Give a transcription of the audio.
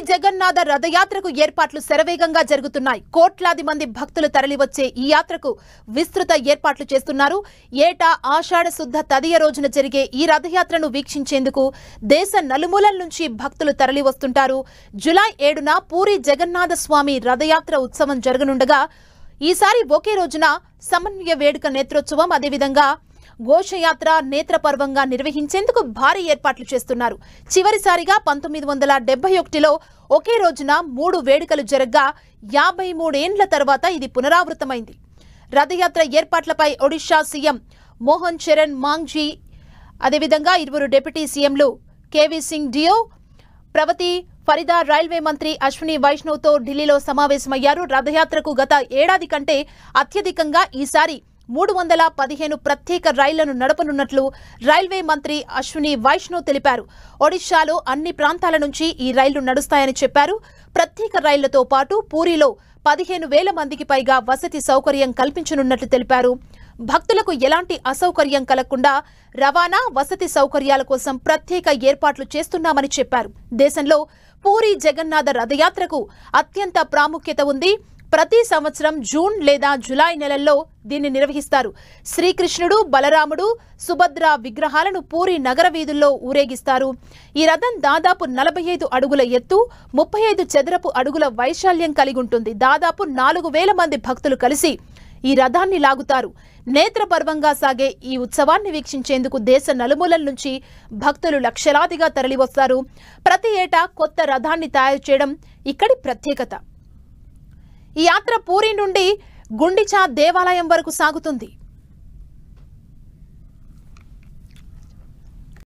జగన్నాథ రథయాత్రకు ఏర్పాట్లు శరవేగంగా జరుగుతున్నాయి. కోట్లాది మంది భక్తులు తరలివచ్చే ఈ యాత్రకు విస్తృత ఏర్పాట్లు చేస్తున్నారు. ఏటా ఆషాఢ శుద్ధ తదియ రోజున జరిగే ఈ రథయాత్రను వీక్షించేందుకు దేశ నలుమూలల నుంచి భక్తులు తరలివస్తుంటారు. జూలై 7న పూరి జగన్నాథ స్వామి రథయాత్ర ఉత్సవం జరగనుండగా ఈసారి ఒకే రోజున సమన్వయ వేడుక నేత్రోత్సవం, అదేవిధంగా ఘోషయాత్ర నేత్రపర్వంగా నిర్వహించేందుకు భారీ ఏర్పాట్లు చేస్తున్నారు. చివరిసారిగా 1971లో ఒకే రోజున 3 వేడుకలు జరగ్గా 53 ఏండ్ల తర్వాత ఇది పునరావృతమైంది. రథయాత్ర ఏర్పాట్లపై ఒడిషా సీఎం మోహన్ చరణ్ మాంఝీ, అదేవిధంగా 2 డిప్యూటీ సీఎంలు కేవీ సింగ్ డియో, ప్రవతి ఫరిదా, రైల్వే మంత్రి అశ్విని వైష్ణవ్తో ఢిల్లీలో సమావేశమయ్యారు. రథయాత్రకు గత ఏడాది కంటే అత్యధికంగా ఈసారి 315 ప్రత్యేక రైళ్లను నడపనున్నట్లు రైల్వే మంత్రి అశ్విని వైష్ణవ్ తెలిపారు. ఒడిశాలో అన్ని ప్రాంతాల నుంచి ఈ రైళ్లు నడుస్తాయని చెప్పారు. ప్రత్యేక రైళ్లతో పాటు పూరిలో 15,000 మందికి పైగా వసతి సౌకర్యం కల్పించనున్నట్లు తెలిపారు. భక్తులకు ఎలాంటి అసౌకర్యం కలగకుండా రవాణా, వసతి సౌకర్యాల కోసం ప్రత్యేక ఏర్పాట్లు చేస్తున్నామని చెప్పారు. దేశంలో పూరి జగన్నాథ రథయాత్రకు అత్యంత ప్రాముఖ్యత ఉంది. ప్రతి సంవత్సరం జూన్ లేదా జూలై నెలల్లో దీన్ని నిర్వహిస్తారు. శ్రీకృష్ణుడు, బలరాముడు, సుభద్ర విగ్రహాలను పూరి నగర వీధుల్లో ఊరేగిస్తారు. ఈ రథం దాదాపు 45 అడుగుల ఎత్తు, 35 చదరపు అడుగుల వైశాల్యం కలిగి ఉంటుంది. దాదాపు 4,000 మంది భక్తులు కలిసి ఈ రథాన్ని లాగుతారు. నేత్రపర్వంగా సాగే ఈ ఉత్సవాన్ని వీక్షించేందుకు దేశ నలుమూలల నుంచి భక్తులు లక్షలాదిగా తరలివస్తారు. ప్రతి ఏటా కొత్త రథాన్ని తయారు చేయడం ఇక్కడి ప్రత్యేకత. ఈ యాత్ర పూరి నుండి గుండిచా దేవాలయం వరకు సాగుతుంది.